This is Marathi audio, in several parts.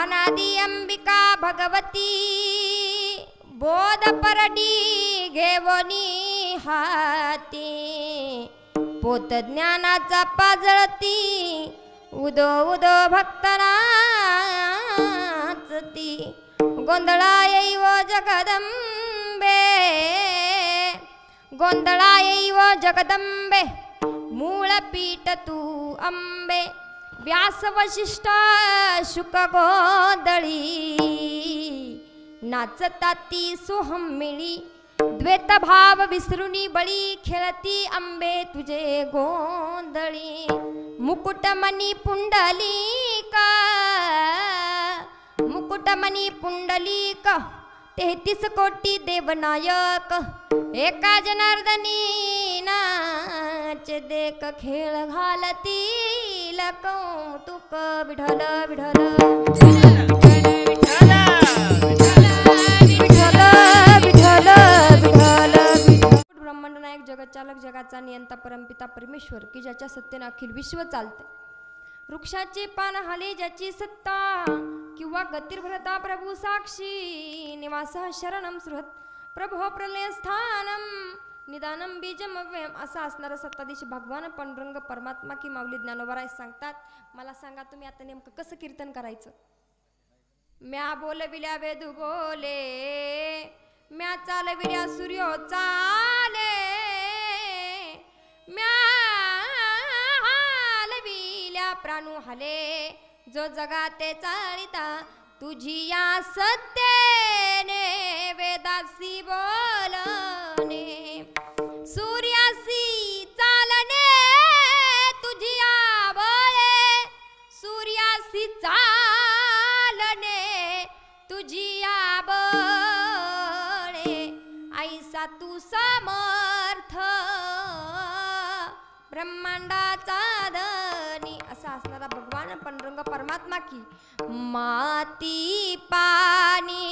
अनादि अंबिका भगवती बोध परडी घेवनी हाती पोत ज्ञानाचा पाजळती उदो उदो भक्तनाचती गोंधळा येईव जगदंबे गोंधळा येईव जगदंबे मूळ पीठ तू अंबे व्यास वशिष्ठ शुक गोंधळी नाचताती सोहम मिळी द्वैत भाव विसरुनी बळी खेळती अंबे तुझे गोंधळी मुकुटमणी पुंडलिका मुकुटमणी पुंडलिक 33 कोटी देवनायक एका जनार्दनी नाच देख खेळ घालती कौतुक विठ्ठल विठ्ठल ब्रह्मांड नायक जगच्चालक जगाचा नियंता परमपिता परमेश्वर की ज्याच्या सत्तेने अखिल विश्व चालते वृक्षाचे पान हाले ज्याची सत्ता किंवा गतिर्भरता प्रभू साक्षी निवास शरणम सुहृत प्रभो प्रलय स्थानम निदानम बीजम अव्ययम असा असणारा सत्ताधीश भगवान पांडुरंग परमात्मा की माऊली ज्ञानोबराय सांगतात. मला सांगा तुम्ही आता नेमकं कसं कीर्तन करायचं. म्या बोलविल्या वेदू बोले म्या चालविल्या सूर्यो चाले म्या हालविल्या प्राणू हले जो जगाते चालिता तुझी या सत्तेने वेदासी बोलने सूर्यासी चालने तुझी आबळे सूर्यासी चालने तुझी आबळे ऐसा तू समर्थ ब्रह्मांडाचा धनी असा असणारा भगवान पांडुरंग परमात्मा की माती पाणी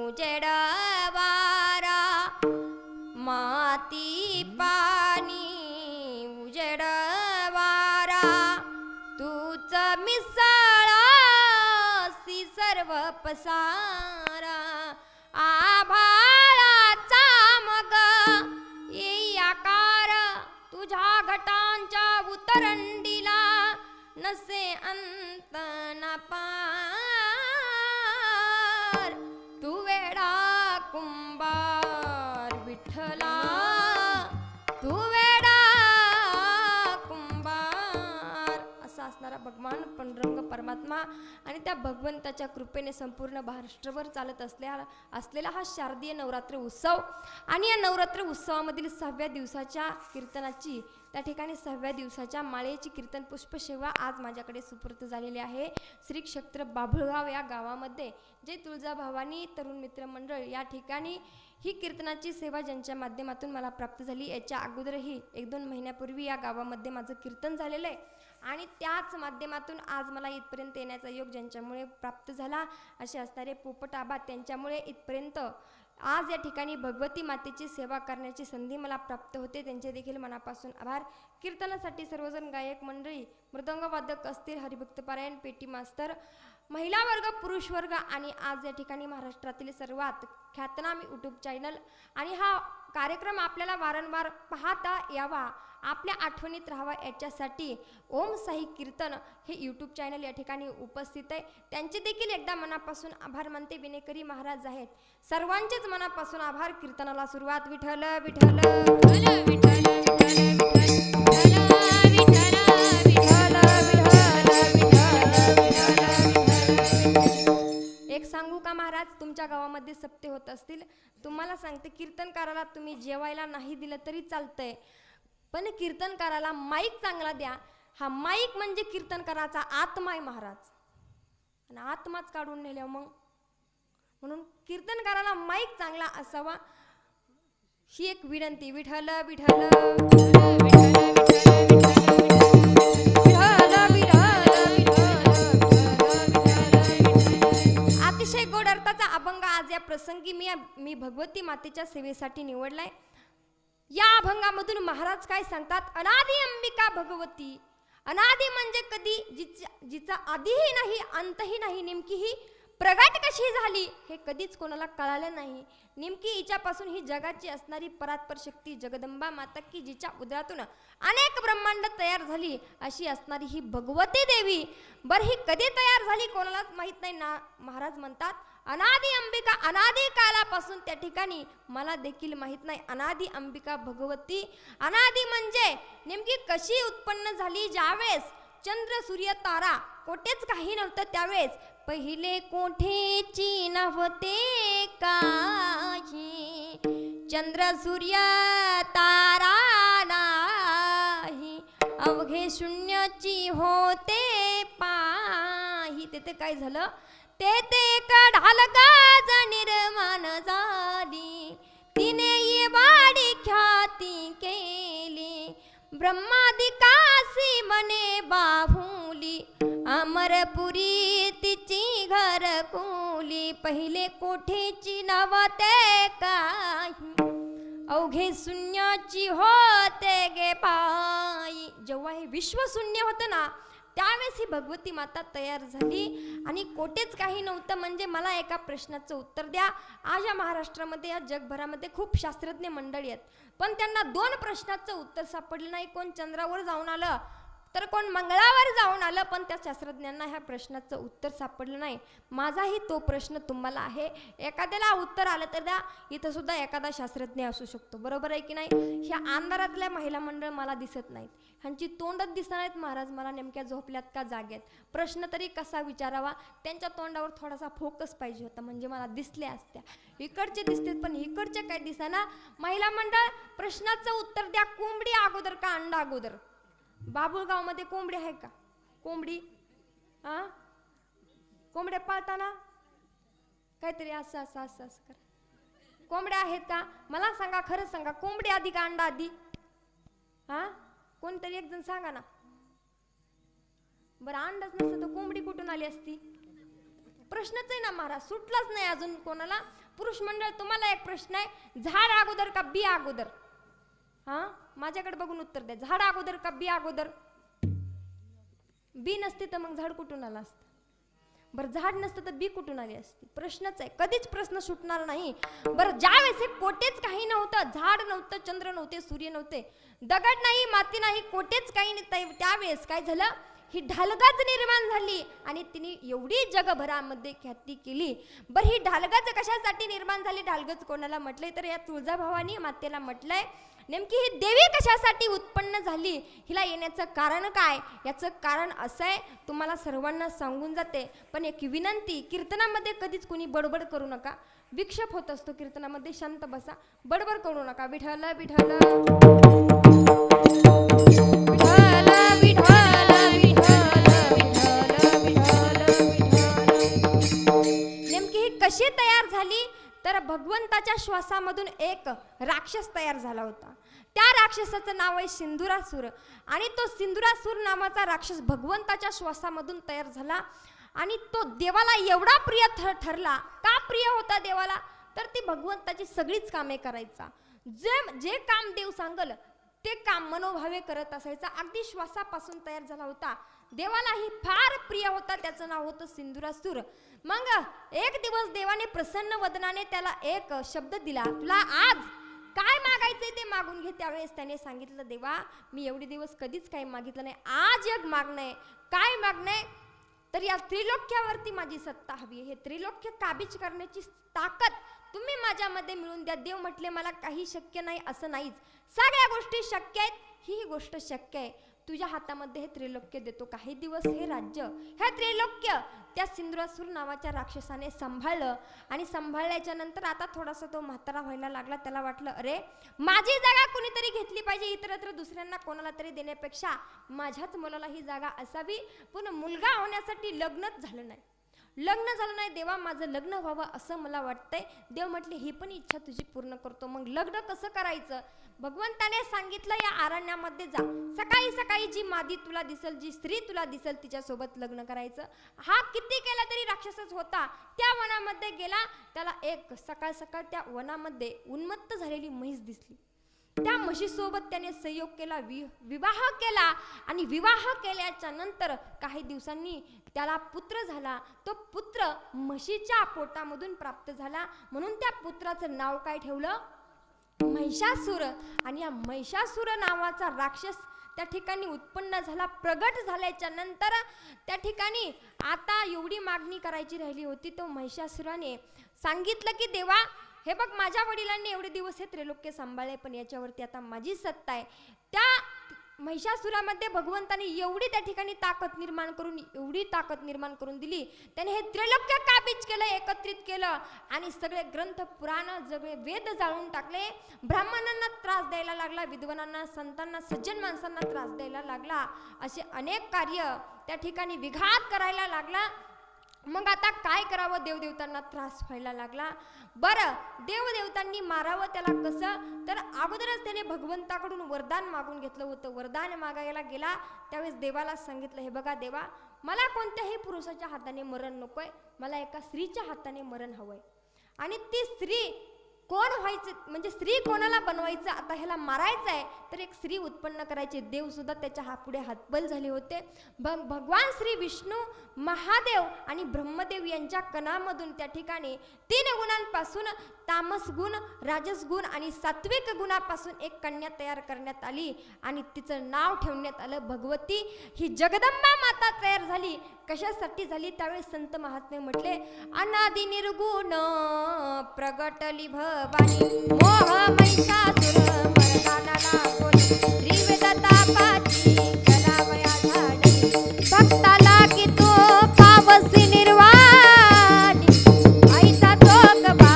उजेड वारा माती पाणी उजेड वारा तूच मिसळसी सर्व पसारा आभाळाचा मग येई आकार तुझ्या घटांच्या उतरंडीला नसे अंत ना पार तू वेडा कुंभार विठ्ठला तू वेडा कुंभार असा असणारा भगवान पांडुरंग परमात्मा आणि त्या भगवंताच्या कृपेने संपूर्ण महाराष्ट्रभर चालत असलेला हा शारदीय नवरात्र उत्सव आणि या नवरात्र उत्सवामधील 6व्या दिवसाच्या कीर्तनाची त्या ठिकाणी 6व्या दिवसाच्या माळेची कीर्तन पुष्पसेवा आज माझ्याकडे सुपूर्त झालेली आहे. श्री क्षेत्र बाभुळगाव या गावामध्ये जे तुळजाभवानी तरुण मित्र मंडळ या ठिकाणी ही कीर्तनाची सेवा ज्यांच्या माध्यमातून मला प्राप्त झाली याच्या अगोदरही 1-2 महिन्यापूर्वी या गावामध्ये माझं कीर्तन झालेलं आहे आणि त्याच माध्यमातून आज मला इथपर्यंत येण्याचा योग ज्यांच्यामुळे प्राप्त झाला असे असणारे पोपट आबा त्यांच्यामुळे इथपर्यंत आज या ठिकाणी भगवती मातेची सेवा करण्याची संधी मला प्राप्त होते. त्यांचे देखील मनापासून आभार. कीर्तनासाठी सर्वजण गायक मंडळी मृदंग वादक असतील हरिभक्त पारायण पेटी मास्तर महिला वर्ग पुरुष वर्ग आणि आज या ठिकाणी महाराष्ट्रातील सर्वात ख्यातनाम यूट्यूब चॅनल आणि हा कार्यक्रम आपल्याला वारंवार पाहता यावा आपल्या आठवणीत राहावा याच्यासाठी ओम साई कीर्तन हे यूट्यूब चॅनल या ठिकाणी उपस्थित आहे. त्यांचे देखील एकदा मनापासून आभार मानते. विनेकरी महाराज आहेत सर्वांचेच मनापासून आभार. कीर्तनाला सुरुवात. विठ्ठल विठ्ठल एक सांगू का महाराज तुमच्या गावामध्ये सप्ते होत असतील तुम्हाला सांगते कीर्तनकाराला तुम्ही जेवायला नाही दिलं तरी चालतंय पण कीर्तनकाराला माईक चांगला द्या. हा माईक म्हणजे कीर्तनकाराचा आत्मा आहे महाराज आणि आत्माच काढून नेल्या मग म्हणून कीर्तनकाराला माईक चांगला असावा ही एक विनंती. विठ्ठल विठ्ठल अतिशय गोड अर्थाचा अभंग आज या प्रसंगी मी भगवती मातेच्या सेवेसाठी निवडलाय. या अभंगामधून महाराज काय सांगतात. अनादि अंबिका भगवती अनादी म्हणजे कधी जिचा आधीही नाही अंतही नाही, नेमकी ही प्रगट कशी झाली हे कधीच कोणाला कळालं नाही. नेमकी हिच्यापासून ही जगाची असणारी परात्पर शक्ती जगदंबा माता की जिच्या उदरातून अनेक ब्रह्मांड तयार झाली अशी असणारी ही भगवती देवी. बर ही कधी तयार झाली कोणालाच माहित नाही ना. महाराज म्हणतात अनादी अंबिका, अनादी कालापासून त्या ठिकाणी मला देखील माहित नाही. अनादी अंबिका भगवती, अनादी म्हणजे नेमकी कशी उत्पन्न झाली. ज्यावेळेस चंद्र सूर्य तारा कोठेच काही नव्हतं त्यावेळेस पहिले कोठेची नव्हते काही, चंद्र सूर्य तारा नाही, अवघे शून्याची होते पाही. तेथे काय झालं, तेथे कढाल गाज निर्माण झाली, तिने ये वाडी ख्याती केली, ब्रह्मादिकासी मने बाहुली, अमरपुरी तिची घरकुली, पहिले कोठेची नव्हते काही, अवघे शून्याची होते गे पायी. जेव्हा हे विश्व शून्य होतं ना त्यावेळेस ही भगवती माता तयार झाली आणि कोठेच काही नव्हतं. म्हणजे मला एका प्रश्नाचं उत्तर द्या. आज या महाराष्ट्रामध्ये या जगभरामध्ये खूप शास्त्रज्ञ मंडळी आहेत, पण त्यांना 2 प्रश्नाचं उत्तर सापडलं नाही. कोण चंद्रावर जाऊन आलं तर कोण मंगळावर जाऊन आलं, पण त्या शास्त्रज्ञांना ह्या प्रश्नाचं उत्तर सापडलं नाही. माझाही तो प्रश्न तुम्हाला आहे. एखाद्याला उत्तर आलं तर द्या. इथं सुद्धा एखादा शास्त्रज्ञ असू शकतो, बरोबर आहे की नाही. ह्या अंधारातल्या महिला मंडळ मला दिसत नाहीत, ह्यांची तोंडच दिसत नाहीत. महाराज मला नेमक्या झोपल्यात का जाग्यात, प्रश्न तरी कसा विचारावा. त्यांच्या तोंडावर थोडासा फोकस पाहिजे होता म्हणजे मला दिसल्या असत्या. इकडचे दिसतात पण इकडचे काय दिसेना. महिला मंडळ प्रश्नाचं उत्तर द्या. कोंबडी अगोदर का अंडा अगोदर? बाबुळगाव मध्ये कोंबडी आहे का? कोंबडी कोंबड्या पाळताना काहीतरी असं असं असं असं कर. कोंबड्या आहेत का? मला सांगा, खरं सांगा, कोंबडी आधी का अंडा आधी? कोणतरी एक जण सांगा ना. बरं अंडाच नसतं तर कोंबडी कुठून आली असती? प्रश्नच आहे ना महाराज, सुटलाच नाही अजून कोणाला. पुरुष मंडळ तुम्हाला एक प्रश्न आहे, झाड अगोदर का बी अगोदर? माझ्याकडे बघून उत्तर द्या. झाड अगोदर का बी अगोदर? बी नसते तर मग झाड कुठून आलं असतं? बरं झाड नसतं तर बी कुठून आली असती? प्रश्नच आहे, कधीच प्रश्न सुटणार नाही. बरं ज्यावेळेस हे कोठेच काही नव्हतं, झाड नव्हतं, चंद्र नव्हते, सूर्य नव्हते, दगड नाही, माती नाही, कोठेच काही नाही, त्यावेळेस काय झालं, ही ढालगाज निर्माण झाली आणि तिने एवढी जगभरामध्ये ख्याती केली. बरं ही ढालगाज कशासाठी निर्माण झाली? ढालगज कोणाला म्हटलंय तर या तुळजाभवानी मातेला म्हटलंय. नेमकी ही देवी कशासाठी उत्पन्न झाली, हिला येण्याचं कारण काय? याचं कारण असं आहे, तुम्हाला सर्वांना सांगून जाते. पण एक विनंती, कीर्तनामध्ये कधीच कोणी बडबड करू नका. विक्षेप होत असतो कीर्तनामध्ये, शांत बसा, बडबड करू नका. विठ्ठल विठ्ठल विठ्ठल विठ्ठल नेमकी ही कशी तयार झाली तर भगवंताच्या श्वासामधून एक राक्षस तयार झाला होता. त्या राक्षसाचं नाव आहे सिंदुरासूर आणि तो सिंदुरासूर नावाचा राक्षस भगवंताच्या श्वासामधून तयार झाला आणि तो देवाला एवढा प्रिय ठरला. का प्रिय होता देवाला? तर ती भगवंताची सगळीच कामे करायचा. जे काम देव सांगल ते काम मनोभावे करत असायचा. अगदी श्वासापासून तयार झाला होता. देवालाही फार प्रिय होता. त्याचं नाव होतं सिंदुरासूर. मग एक दिवस देवाने प्रसन्न वदनाने त्याला एक शब्द दिला, तुला आज काय मागायचंय ते मागून घे. त्यावेळेस त्याने सांगितलं, देवा मी एवढे दिवस कधीच काही मागितलं नाही, आज एक मागणं. काय मागणं? तर या त्रिलोक्यावरती माझी सत्ता हवी. हे त्रिलोक्य काबीज करण्याची ताकद तुम्ही माझ्यामध्ये मिळून द्या. देव म्हटले मला काही शक्य नाही असं नाहीच, सगळ्या गोष्टी शक्य आहेत. ही गोष्ट शक्य आहे, तुझ्या हातामध्ये हे त्रिलोक्य देतो. काही दिवस हे राज्य, हे त्रिलोक्य त्या सिंदुरासूर नावाच्या राक्षसाने सांभाळलं आणि सांभाळल्याच्या नंतर आता थोडासा तो म्हातारा व्हायला लागला. त्याला वाटलं, अरे माझी जागा कुणीतरी घेतली पाहिजे, इतरत्र दुसऱ्यांना कोणाला तरी देण्यापेक्षा माझ्याच मुलाला ही जागा असावी. पण मुलगा होण्यासाठी लग्नच झालं नाही. लग्न झालं नाही, देवा माझं लग्न व्हावं असं मला वाटतंय. देव म्हटले ही पण इच्छा तुझी पूर्ण करतो. मग लग्न कसं करायचं? भगवंताने सांगितलं, या अरण्यामध्ये जा, सकाळी सकाळी जी मादी तुला दिसेल, जी स्त्री तुला दिसेल तिच्यासोबत लग्न करायचं. हा किती केला तरी राक्षसच होता. त्या वनामध्ये गेला, त्याला एक सकाळ सकाळ त्या वनामध्ये उन्मत्त झालेली म्हैस दिसली. त्या म्हशीसोबत त्याने संयोग केला, विवाह केला आणि विवाह केल्याच्या नंतर काही दिवसांनी त्याला पुत्र झाला. तो पुत्र म्हशीच्या पोटामधून प्राप्त झाला, म्हणून त्या पुत्राचं नाव काय ठेवलं? महिषासुर. आणि या महिषासुर नावाचा राक्षस त्या ठिकाणी उत्पन्न झाला. प्रगट झाल्याच्या नंतर त्या ठिकाणी आता एवढी मागणी करायची राहिली होती. तो महिषासुराने सांगितलं की देवा, हे बघ, माझ्या वडिलांनी एवढे दिवस हे त्रैलोक्य सांभाळले, पण याच्यावरती आता माझी सत्ता आहे. त्या महिषासुरामध्ये भगवंताने एवढी त्या ठिकाणी ताकद निर्माण करून, एवढी ताकद निर्माण करून दिली. त्याने हे त्रैलोक्य काबीज केलं, एकत्रित केलं आणि सगळे ग्रंथ, पुराण, सगळे वेद जाळून टाकले. ब्राह्मणांना त्रास द्यायला लागला, विद्वानांना, संतांना, सज्जन माणसांना त्रास द्यायला लागला. असे अनेक कार्य त्या ठिकाणी विघात करायला लागला. मग आता काय करावं? देवदेवतांना त्रास व्हायला लागला. बरं, देवदेवतांनी मारावं त्याला कसं? तर अगोदरच त्याने भगवंताकडून वरदान मागून घेतलं होतं. वरदान मागायला गेला त्यावेळेस देवाला सांगितलं, हे बघा देवा, मला कोणत्याही पुरुषाच्या हाताने मरण नकोय, मला एका स्त्रीच्या हाताने मरण हवंय. आणि ती स्त्री कोण व्हायचं, म्हणजे स्त्री कोणाला बनवायचं? आता ह्याला मारायचं आहे तर एक स्त्री उत्पन्न करायची. देव सुद्धा त्याच्या पुढे हातबल झाले होते. भगवान श्री विष्णू, महादेव आणि ब्रह्मदेव यांच्या कणामधून त्या ठिकाणी 3 गुणांपासून, तामस गुण, राजस गुण आणि सात्विक गुणापासून एक कन्या तयार करण्यात आली आणि तिचं नाव ठेवण्यात आलं भगवती. ही जगदंबा माता तयार झाली. कशासाठी झाली? त्यावेळेस संत महात्मे म्हटले, अनादि निर्गुण प्रगटली भवानी, मोह महिषासुर मर्दानाला कोणी, त्रिविध तापाची कलावया झाडली, भक्ताला की तो पावसी निर्वाणी, आईचा जोगवा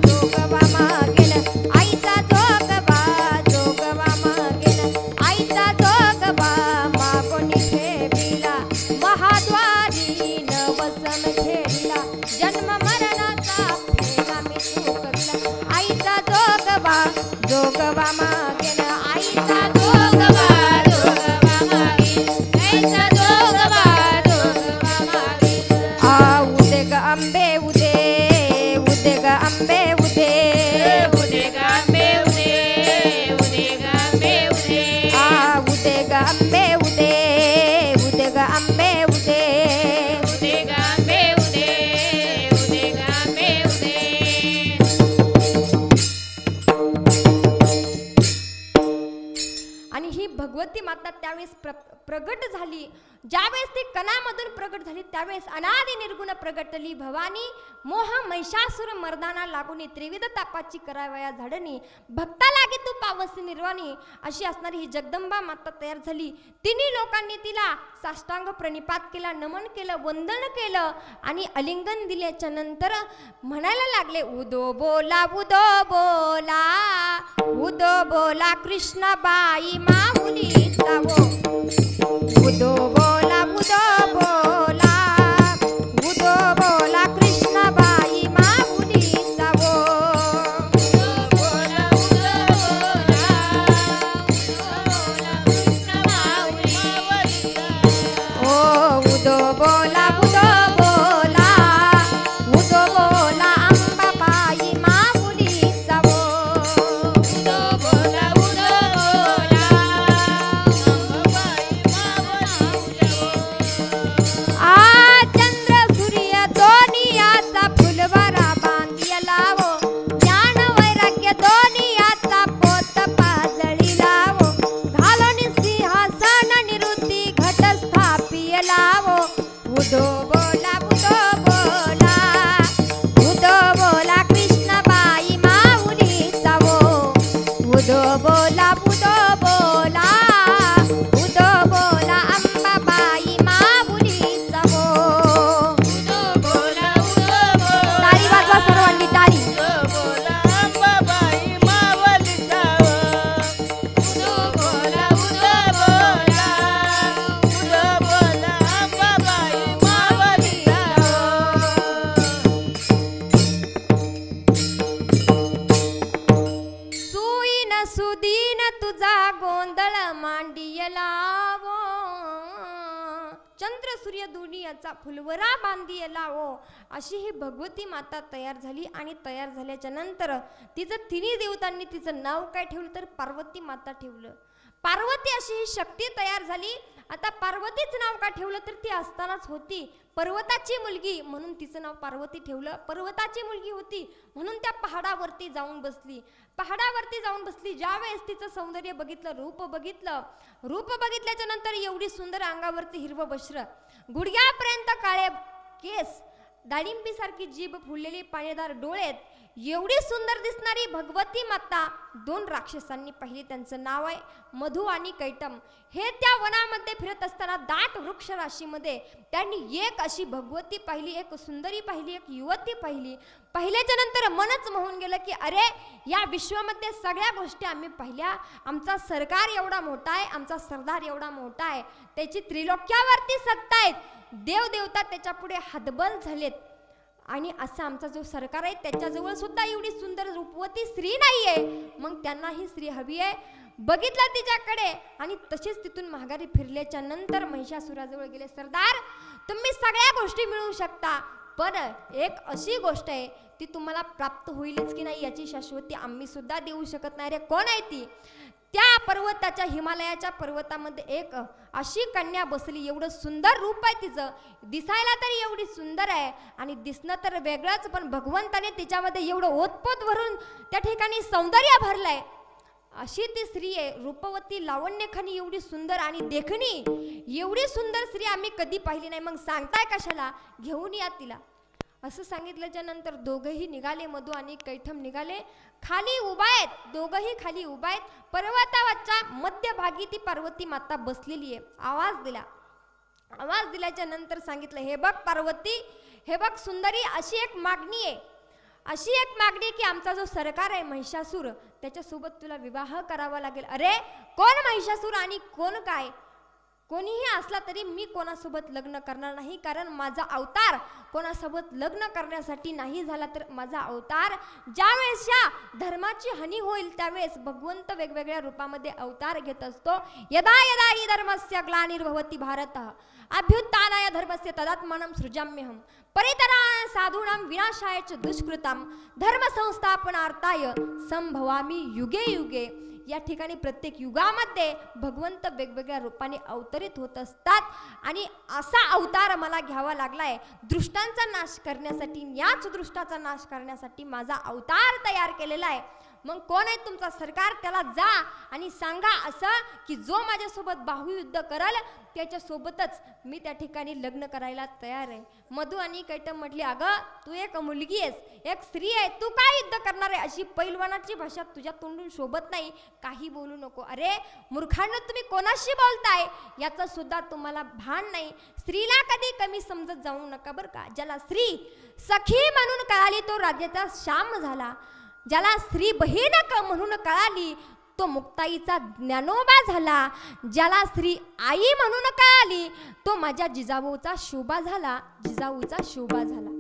जोगवा मागेल, आईचा जोगवा जोगवा मागेल, आईचा जोगवा मागोनी ठेविला, महाद्वारी नवसन खेळला, जन्म मरणाचा फेरा मी चुकविला, आईचा जोगवा जोगवा मागेल, आईचा जोगवा जोगवा मागेल, आईचा जोगवा जोगवा मागेल. उदे ग अंबे उदे, उदे ग अंबे उदे, उदे ग अंबे उदे, उदे ग अंबे उदे, उदे ग अंबे उदे, उदे ग अंबे उदे, उदे ग अंबे उदे, उदे ग अंबे उदे. आणि ही भगवती माता त्यावेळेस प्रगट झाली. ज्यावेळेस ती कणामधून प्रगट झाली त्यावेळेस अनादि निर्गुण प्रगटली भवानी, मोह महिषासुर मर्दाना लागून, त्रिविध तापाची करावया झाडणी, भक्ता लागे तू पावसी निर्वाणी, अशी असणारी ही जगदंबा माता तयार झाली. 3 लोकांनी तिला साष्टांग प्रणिपात केला, नमन केलं, वंदन केलं आणि आलिंगन दिल्याच्या नंतर म्हणायला लागले, उदो बोला उदो बोला, उदो बोला कृष्णबाई माऊलीचा वो, उदो बोला उदो बोला, उदो बोला कृष्णबाई माऊलीचा वो, उदो बोला उदो बोला, उदो बोला कृष्णबाई माऊलीचा, ओ उदो बोला उदो बोला, उदो बोला अंबाबाई माऊलीचा वो, उदो बोला उदो बोला, चंद्र सूर्य दोन्ही याचा फुलवरा बांधी लावो, अशी ही भगवती माता तयार झाली. आणि तयार झाल्याच्या नंतर तिचं तिन्ही देवतांनी तिचं नाव काय ठेवलं तर पार्वती माता ठेवलं. पार्वती अशी ही शक्ती तयार झाली. आता पार्वतीचं नाव का ठेवलं तर ती असतानाच होती पर्वताची मुलगी, म्हणून तिचं नाव पार्वती ठेवलं. पर्वताची मुलगी होती म्हणून त्या पहाडावरती जाऊन बसली. पहाडावरती जाऊन बसली, ज्या वेळेस तिचं सौंदर्य बघितलं, रूप बघितल्याच्या नंतर एवढी सुंदर, अंगावरती हिरवं वस्त्र, गुडघ्यापर्यंत काळे केस, डाळिंबीसारखी जीभ, फुललेली पाणीदार डोळेत, एवढी सुंदर दिसणारी भगवती माता दोन राक्षसांनी पाहिली. त्यांचं नाव आहे मधु आणि कैटम. हे त्या वनामध्ये फिरत असताना दाट वृक्ष राशीमध्ये त्यांनी एक अशी भगवती पाहिली, एक सुंदरी पाहिली, एक युवती पाहिली. पाहिल्याच्या नंतर मनच मोहून गेलं की अरे, या विश्वामध्ये सगळ्या गोष्टी आम्ही पाहिल्या. आमचा सरकार एवढा मोठा आहे, आमचा सरदार एवढा मोठा आहे, त्याची त्रिलोक्यावरती सत्ता आहे, देवदेवता त्याच्या पुढे हतबल झालेत. आणि असा आमचा जो सरकार आहे त्याच्याजवळ सुद्धा एवढी सुंदर रूपवती स्त्री नाहीये, मग त्यांना ही स्त्री हवी आहे. बघितलं तिच्याकडे आणि तसेच तिथून माघारी फिरल्याच्या नंतर महिषासुराजवळ गेले. सरदार, तुम्ही सगळ्या गोष्टी मिळवू शकता, पण एक अशी गोष्ट आहे ती तुम्हाला प्राप्त होईलच की नाही याची शाश्वती आम्ही सुद्धा देऊ शकत नाही. रे, कोण आहे ती? त्या पर्वताच्या, हिमालयाच्या पर्वतामध्ये एक अशी कन्या बसली. एवढं सुंदर रूप आहे तिचं, दिसायला तरी एवढी सुंदर आहे आणि दिसणं तर वेगळंच, पण भगवंताने तिच्यामध्ये एवढं ओतपोत भरून त्या ठिकाणी सौंदर्य भरलंय. अशी ती स्त्री आहे, रूपवती, लावण्यखानी, एवढी सुंदर आणि देखणी, एवढी सुंदर स्त्री आम्ही कधी पाहिली नाही. मग सांगताय कशाला, घेऊन या तिला. असं सांगितल्याच्या नंतर दोघंही निघाले. मधु आणि कैठम निघाले. खाली उभा आहेत, दोघंही खाली उभा आहेत. पर्वतावरच्या मध्यभागी ती पार्वती माता बसलेली आहे. आवाज दिला. आवाज दिल्याच्या नंतर सांगितलं, हे बघ पार्वती, हे बघ सुंदरी, अशी एक मागणी आहे, अशी एक मागणी की आमचा जो सरकार आहे महिषासूर, त्याच्यासोबत तुला विवाह करावा लागेल. अरे, कोण महिषासूर आणि कोण काय? कोणीही असला तरी मी कोणासोबत लग्न करणार नाही, कारण माझा अवतार कोणासोबत लग्न करण्यासाठी नाही झाला, तर माझा अवतार ज्यावेळेस या धर्माची हानी होईल त्यावेळेस भगवंत वेगवेगळ्या रूपामध्ये अवतार घेत असतो. यदा यदा हि धर्मस्य ग्लानिर्भवति भारत अभ्युत्थानाय धर्मस्य तदात्मानं सृजाम्यहं परित्राणाय साधूनां विनाशाय च दुष्कृतां धर्म संस्थापनार्थाय संभवामि युगे युगे. या ठिकाणी प्रत्येक युगामध्ये भगवंत वेगवेगळ्या रूपाने अवतरित होत असतात आणि असा अवतार मला घ्यावा लागलाय दृष्टांचा नाश करण्यासाठी. याच दृष्टाचा नाश करण्यासाठी माझा अवतार तयार केलेला आहे. मग कोण आहे तुमचा सरकार? त्याला जा आणि सांगा असं की जो माझ्यासोबत बाहुयुद्ध करल त्याच्यासोबतच मी त्या ठिकाणी लग्न करायला तयार आहे. मधु आणि कैटम म्हटली, अगं तू एक मुलगी आहेस, एक स्त्री आहे, तू काय युद्ध करणार आहे? अशी पैलवानाची भाषा तुझ्या तोंडून शोभत नाही, काही बोलू नको. अरे मूर्खांनो, तुम्ही कोणाशी बोलताय याचं सुद्धा तुम्हाला भान नाही. स्त्रीला कधी कमी समजत जाऊ नका बरं का. ज्याला स्त्री सखी म्हणून कळाली तो राज्याचा श्याम झाला, ज्याला स्त्री बहीण म्हणून कळाली तो मुक्ताईचा ज्ञानोबा झाला, ज्याला स्त्री आई म्हणून कळाली तो माझ्या जिजाऊचा शोभा झाला, जिजाऊचा शोभा झाला.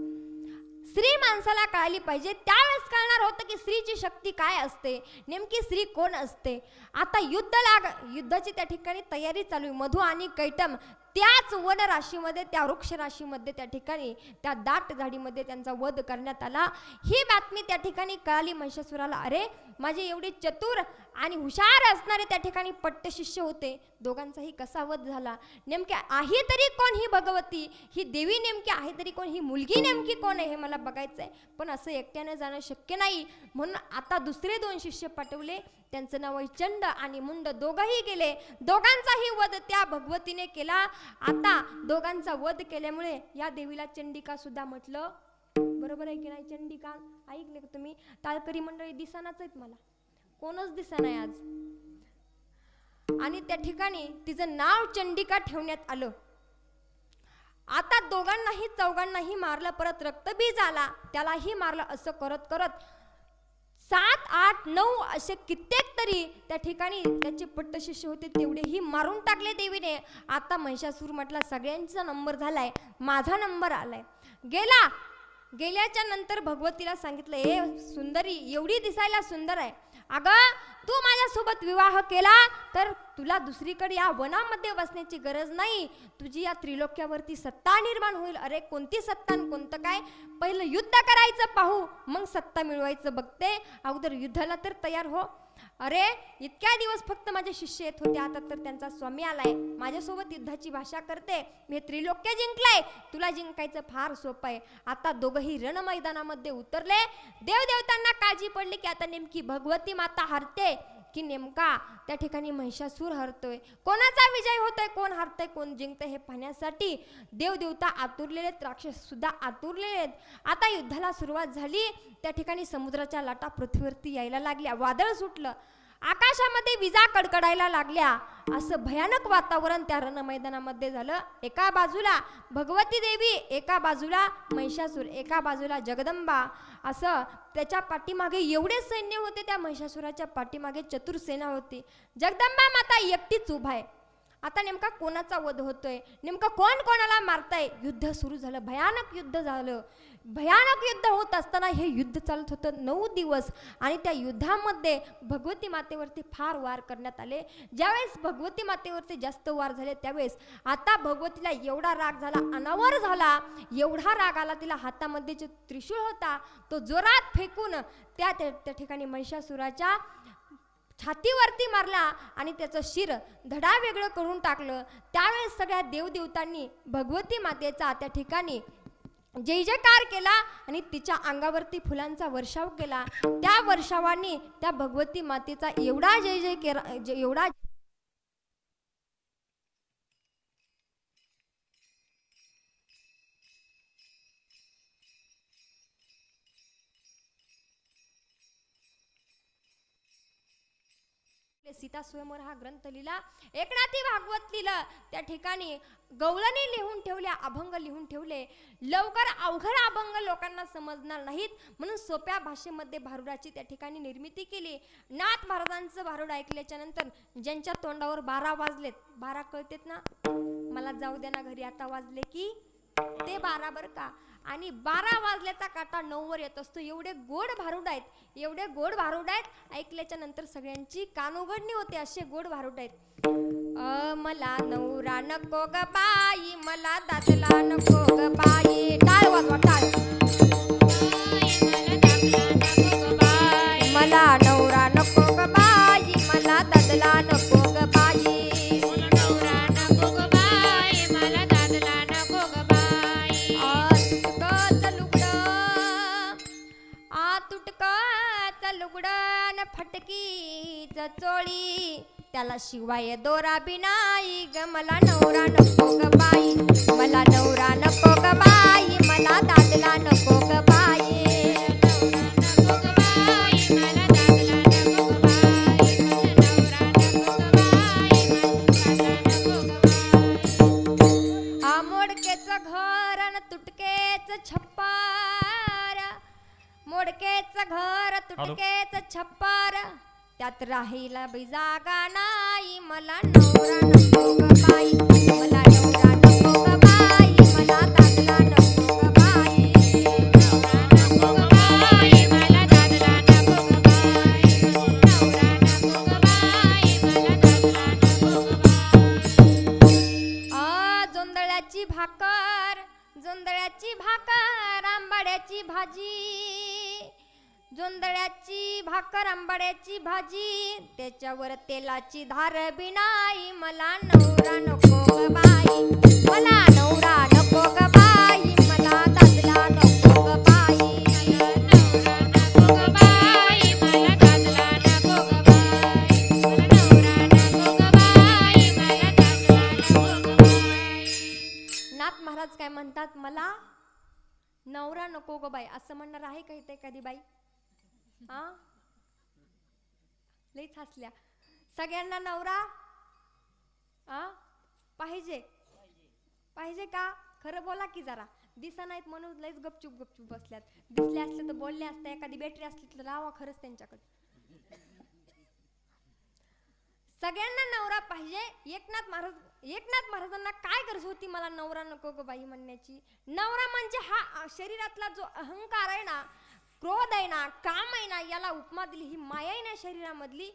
स्त्री माणसाला कळाली पाहिजे, त्यावेळेस कळणार होतं की स्त्रीची शक्ती काय असते, नेमकी स्त्री कोण असते. आता युद्धाची त्या ठिकाणी तयारी चालू आहे. मधु आणि कैटम त्याच वन राशीमध्ये, त्या वृक्ष राशीमध्ये, त्या ठिकाणी त्या दाट झाडीमध्ये त्यांचा वध करण्यात आला. ही बातमी त्या ठिकाणी कळाली महिषासुराला. अरे माझे एवढे चतुर आणि हुशार असणारे त्या ठिकाणी पट्टशिष्य होते, दोघांचाही कसा वध झाला? नेमके आहे तरी कोण ही भगवती, ही देवी नेमकी आहे तरी कोण, ही मुलगी नेमकी कोण आहे हे मला बघायचं आहे. पण असं एकट्याने जाणं शक्य नाही, म्हणून आता दुसरे दोन शिष्य पाठवले. त्यांचं नाव आहे चंड आणि मुंड. दोघंही गेले, दोघांचाही वध त्या भगवतीने केला. आता दोघांचा वध केल्यामुळे या देवीला चंडिका सुद्धा म्हटलं. बरोबर आहे की नाही? चंडिका ऐकले का तुम्ही? टाळकरी मंडळी दिसनाच आहेत, मला कोणच दिसना आज. आणि त्या ठिकाणी तिचं नाव चंडिका ठेवण्यात आलं. आता दोघांनाही चौघांनाही मारलं, परत रक्तबीज आला, त्यालाही मारलं. असं करत करत 7, 8, 9 असे कित्येक तरी त्या ठिकाणी त्याचे पट्टशिष्य होते तेवढेही मारून टाकले देवीने. आता महिषासूर म्हटला, सगळ्यांचा नंबर झालाय, माझा नंबर आलाय. गेला गेल्याच्या नंतर भगवतीला सांगितलं, ए सुंदरी, एवढी दिसायला सुंदर आहे, अगं तू माझ्यासोबत विवाह केला तर तुला दुसरीकडे या वनामध्ये बसण्याची गरज नाही, तुझी या त्रिलोक्यावरती सत्ता निर्माण होईल. अरे कोणती सत्ता, कोणतं काय, पहिलं युद्ध करायचं पाहू, मग सत्ता मिळवायचं बघते, अगोदर युद्धाला तर तयार हो. अरे इतक्या दिवस फक्त माझे शिष्य येत होते, आता तर त्यांचा स्वामी आलाय, माझ्यासोबत युद्धाची भाषा करते, मी त्रिलोक्य जिंकलाय, तुला जिंकायचं फार सोपं आहे. आता दोघंही रण मैदानामध्ये उतरले. देवदेवतांना काळजी पडली की आता नेमकी भगवती माता हरते की नेमका त्या ठिकाणी महिषासूर हरतोय, कोणाचा विजय होतोय, कोण हरतोय, कोण जिंकतंय हे पाहण्यासाठी देवदेवता आतुरलेले, राक्षस सुद्धा आतुरलेले. आता युद्धाला सुरुवात झाली. त्या ठिकाणी समुद्राच्या लाटा पृथ्वीवरती यायला लागल्या, वादळ सुटलं, आकाशामध्ये विजा कडकडायला लागल्या. असं भयानक वातावरण त्या रण मैदानामध्ये झालं. एका बाजूला भगवती देवी, एका बाजूला महिषासूर, एका बाजूला जगदंबा. असं त्याच्या पाठीमागे एवढे सैन्य होते, त्या महिषासुराच्या पाठीमागे चतुर्सेना होती. जगदंबा माता एकटीच उभा आहे. आता नेमका कोणाचा वध होतोय, नेमका कोण कोणाला मारताय, युद्ध सुरू झालं. भयानक युद्ध झालं. भयानक युद्ध होत असताना हे युद्ध चालत होतं 9 दिवस. आणि त्या युद्धामध्ये भगवती मातेवरती फार वार करण्यात आले. ज्यावेळेस भगवती मातेवरती जास्त वार झाले त्यावेळेस आता भगवतीला एवढा राग झाला, अनावर झाला, एवढा राग आला तिला, हातामध्ये जो त्रिशूळ होता तो जोरात फेकून त्या ठिकाणी महिषासुराच्या छातीवरती मारला आणि त्याचं शिर धडा वेगळं करून टाकलं. त्यावेळेस सगळ्या देवदेवतांनी भगवती मातेचा त्या ठिकाणी जय जयकार केला आणि तिच्या अंगावरती फुलांचा वर्षाव केला. त्या वर्षावाने त्या भगवती मातेचा एवढा जय जय केला, एवढा सीता स्वयंवर हा ग्रंथ लिहिला, एकनाथी भागवत लिहिलं. त्या ठिकाणी गवळणी लिहून ठेवल्या, अभंग लिहून ठेवले. लवकर अवघड अभंग लोकांना समजणार नाहीत म्हणून सोप्या भाषेमध्ये भारुडाची त्या ठिकाणी निर्मिती केली. नाथ महाराजांचं भारुड ऐकल्याच्या नंतर ज्यांच्या तोंडावर 12 वाजलेत, 12 कळतेत ना, मला जाऊ द्या ना घरी, आता वाजले की ते 12 बर का, आणि 12 वाजल्याचा काटा 9 वर येत असतो. एवढे गोड भारुड आहेत, एवढे गोड भारुड आहेत, ऐकल्याच्या नंतर सगळ्यांची कान उघडणी होते, असे गोड भारुड आहेत. मला नवरा नको ग बाई, मला दादला नको ग बाई, टाळ वाजवा टाळ. मला नवरा नको ग बाई, मला दादला नको ग बाई, लुगडन फटकीच चोळी, त्याला शिवाय दोरा बिनाई ग, मला नवरा नको ग बाई, मला नवरा नको ग बाई, मला दादला नको ग बाई, मोडकेच घर न तुटकेच छप्पर, मोडकेच घर तुटकेच छप्पर, त्यात राहिला बाई जागा नाही, मला नवरा नको ग बाई, मला नवरा नको ग बाई, मला दादला नको ग बाई, नवरा नको ग बाई, मला दादला नको ग बाई, नवरा नको ग बाई, मला दादला नको ग बाई. जोंधळ्याची भाकर, जोंधळ्याची भाकर, आंबाड्याची भाजी, जोंधळ्याची भाकर, आंबाड्याची भाजी, त्याच्यावर तेलाची धार बिनाई, मला नवरा नको ग बाई, मला नवरा नको ग बाई, मला दादला नको ग बाई, नवरा नको ग बाई, मला दादला नको ग बाई, नवरा नको ग बाई, मला दादला नको ग बाई. नाथ महाराज काय म्हणतात, मला नवरा नको ग बाई, असं म्हणणार आहे का इथे एखादी बाई? हा, लईच हसल्या. सगळ्यांना नवरा पाहिजे, पाहिजे का? खरं बोला की जरा. दिसा नाहीत म्हणून लईच गपचूप गपचूप बसल्यात. दिसले असले तर बोलले असते, एखादी बॅटरी असली तर लावा खरंच त्यांच्याकडे. सगळ्यांना नवरा पाहिजे. एकनाथ महाराजांना काय गरज होती मला नवरा नको ग बाई म्हणण्याची? नवरा म्हणजे हा शरीरातला जो अहंकार आहे ना, क्रोध आहे ना, काम आहे ना, याला उपमा दिली. ही माया आहे ना शरीरामधली,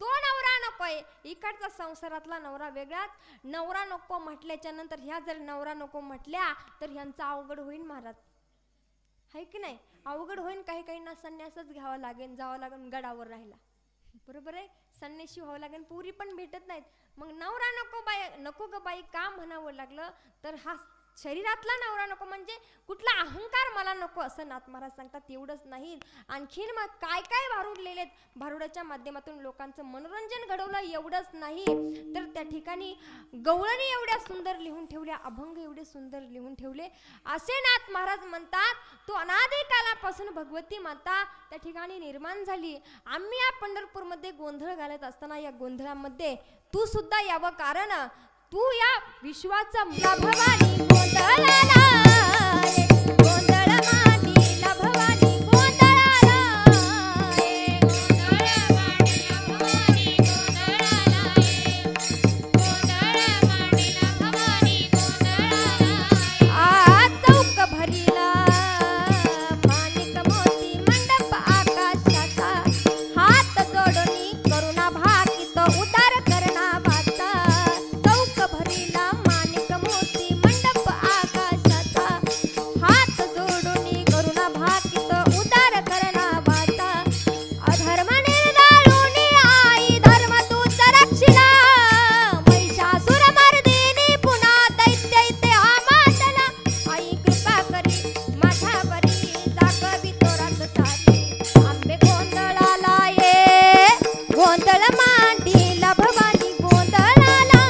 तो नवरा नकोय. इकडचा संसारातला नवरा वेगळाच. नवरा नको म्हटल्याच्या नंतर ह्या जर नवरा नको म्हटल्या तर ह्यांचा अवघड होईल महाराज, आहे की नाही? अवघड होईल. काही काहींना संन्यासच घ्यावा लागेल, जावं लागेल गडावर राहायला. बरोबर आहे, संन्यासी व्हावं लागेल. पुरी पण भेटत नाहीत. मग नवरा नको ग बाई का म्हणावं लागलं तर हा शरीरातला नवरा नको म्हणजे कुठला अहंकार मला नको असं नाथ महाराज सांगतात. एवढंच नाही, आणखीन मग काय काय भारुडलेले, भारुडाच्या माध्यमातून लोकांचं मनोरंजन घडवलं. एवढंच नाही तर त्या ठिकाणी गवळणी एवढ्या सुंदर लिहून ठेवल्या, अभंग एवढे सुंदर लिहून ठेवले. असे नाथ महाराज म्हणतात, तो अनादी कालापासून भगवती माता त्या ठिकाणी निर्माण झाली. आम्ही या पंढरपूरमध्ये गोंधळ घालत असताना या गोंधळामध्ये तू सुद्धा यावं, कारण तू या विश्वाचा मुला भवानी गोंधळाला रे, गोंधळ मांडीला भवानी गोंधळाला रे, गोंधळ मांडीला भवानी गोंधळाला रे, गोंधळ मांडीला भवानी गोंधळाला. आ चौक भरीला माणिक मोती मंडप आकाशाचा, हात जोडणी करुणा भाकित उदार करणा वाचा. माणिक मोती मंडप आकाशाचा, हात जोडून करुणा भाकित उदार करणा वाचा. अधर्म निर्दाळून आई धर्म तूच रक्षिला, महिषासुर मर्दिनी पुन्हा दैत्य इथे हा मातला. आई कृपा करी माझ्यावरी जागवी तोरात सारी. आंबे गोंधळाला ये, गोंधळ मांडीला भवानी गोंधळाला,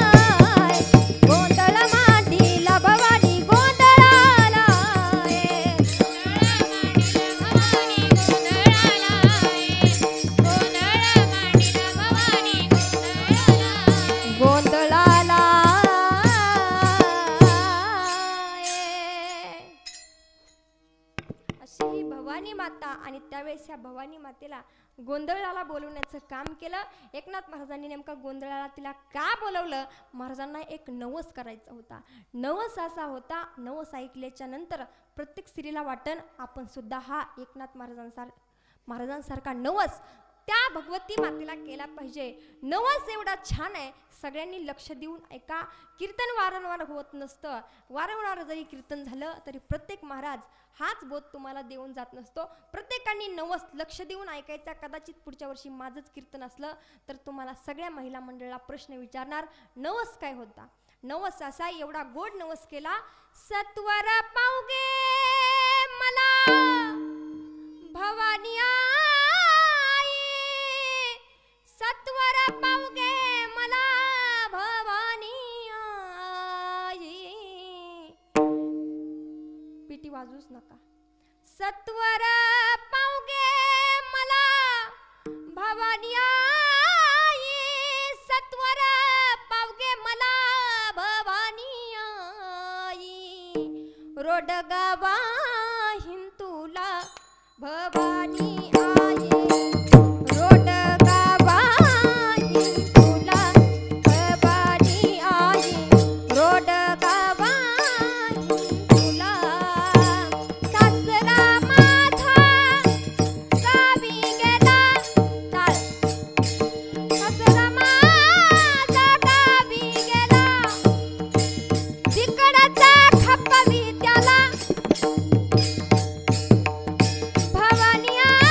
गोंधळ मांडीला भवानी गोंधळाला ये, भवानी गोंधळाला ये, गोंधळ मांडीला भवानी गोंधळाला ये. अशी ही भवानी माता. आणि त्यावेळेस ह्या भवानी मातेला गोंधळाला बोलवण्याचं काम केलं. एकनाथ महाराजांनी नेमका गोंधळाला तिला का बोलवलं? महाराजांना एक नवस करायचा होता. नवस असा होता, नवस ऐकल्याच्या नंतर प्रत्येक स्त्रीला वाटण आपण सुद्धा हा एकनाथ महाराजांसारखा नवस त्या भगवती मातेला केला पाहिजे. नवस एवढा छान आहे, सगळ्यांनी लक्ष देऊन ऐका. कीर्तन वारंवार होत नसतं. वारंवार जरी कीर्तन झालं तरी प्रत्येक महाराज हाच बोध तुम्हाला देऊन जात नसतो. प्रत्येकाने नवस लक्ष देऊन ऐकायचा. कदाचित पुढच्या वर्षी माझंच कीर्तन असलं तर तुम्हाला सगळ्या महिला मंडळाला प्रश्न विचारणार, नवस काय होता? नवस असा एवढा गोड नवस केला. सत्वर पावगे मला भवानी आई, सत्वर पावगे मला भवानी आई. पिटी वाजूच नका. सत्वर पावगे मला भवानी आई, सत्वर पावगे मला भवानी आई. रोडगावा हिंतुला भवानी आई, रोडगावा हिंतुला भवानी आई, रोडगावा हिंतुला. सासरा माझा गावी गेला टाळ, सासरा माझा गावी गेला, तिकडचा खपवी त्याला भवानी आई.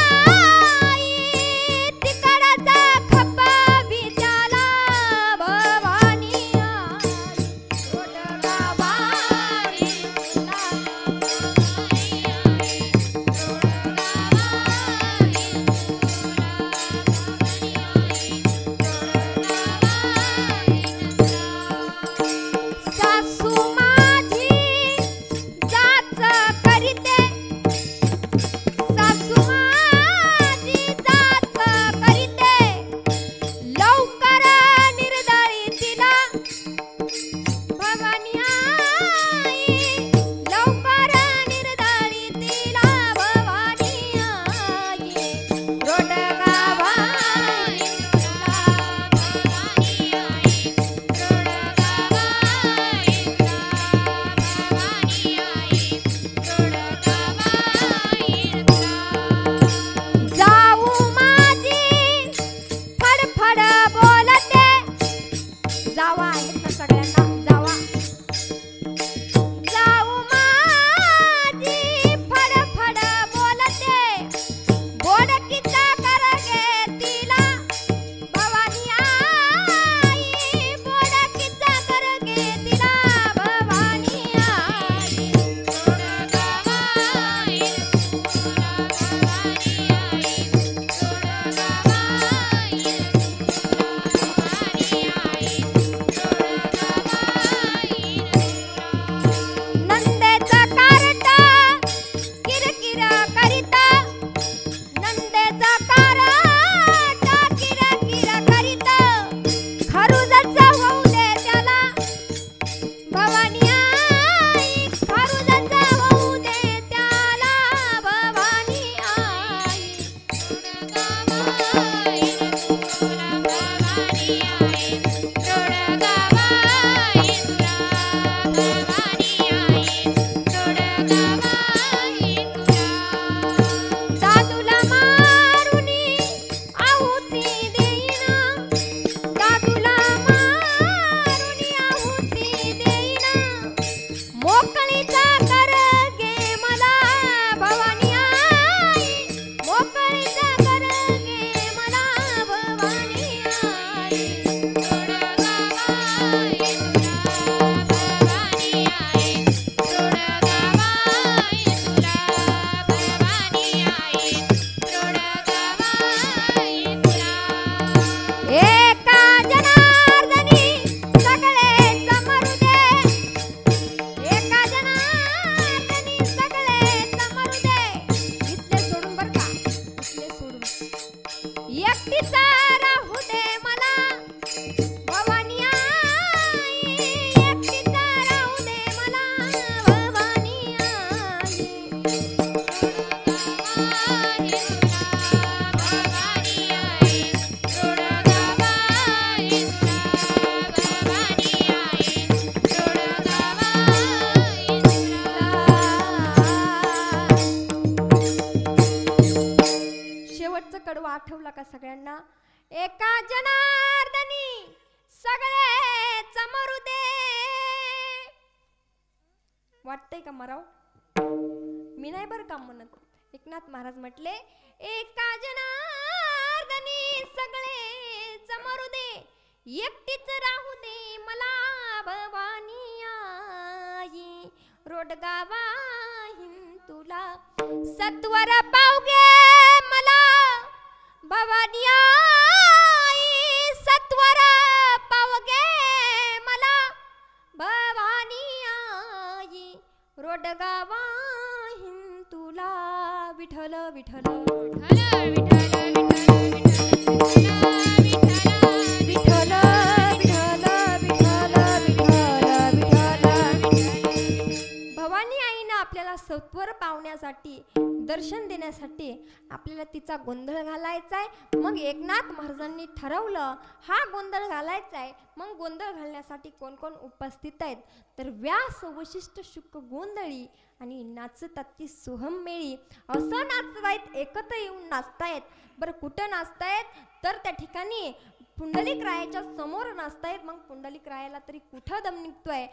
आठवला का सगळ्यांना? एका जनार्दनी सगळे मरू दे. वाटतंय का मराव? मी नाही बरं का म्हणत. एकनाथ महाराज म्हटले एका जनार्दनी सगळे मरू दे, एकटीच राहू दे मला भवानी आई. रोडगावा तुला सत्वर पावगे मला भवानी आई. सत्वर पावगे मला भवानी आई. रोडगावा तुला विठ्ठल विठ्ठल विठ्ठल विठ्ठल विठ्ठल भवानी आईनं आपल्याला सत्वर पावण्यासाठी दर्शन देण्यासाठी आपल्याला तिचा गोंधळ घालायचा आहे. मग एकनाथ महाराजांनी ठरवलं हा गोंधळ घालायचा आहे. मग गोंधळ घालण्यासाठी कोण कोण उपस्थित आहेत तर व्यास वशिष्ठ शुक गोंधळी आणि नाचतात ती सोहम मेळी. असं नाचतायत, एकत्र येऊन नाचतायत. बरं कुठं नाचतायत तर त्या ठिकाणी पुंडलिक रायाच्या समोर नाचतायत. मग पुंडलिक रायाला तरी कुठं दम निघतोय.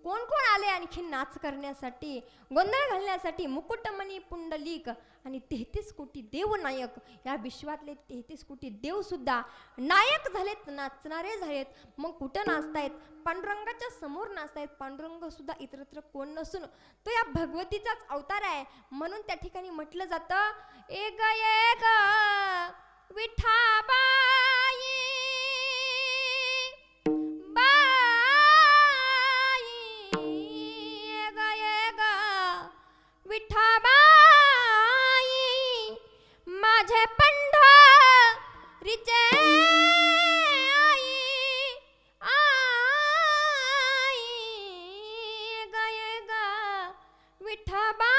कोण कोण आले आणखी नाच करण्यासाठी गोंधळ घालण्यासाठी? मुकुटमणी पुंडलिक आणि 33 कोटी देव नायक. या विश्वातले 33 कोटी देव सुद्धा नायक झालेत, नाचणारे झालेत. मग कुठं नाचतायत? पांडुरंगाच्या समोर नाचतायत. पांडुरंग सुद्धा इतरत्र कोण नसून तो या भगवतीचाच अवतार आहे. म्हणून त्या ठिकाणी म्हटलं जातं एक एक विठाबाई विठाबाई माझे पंढरीचे आई आई गये ग विठाबाई.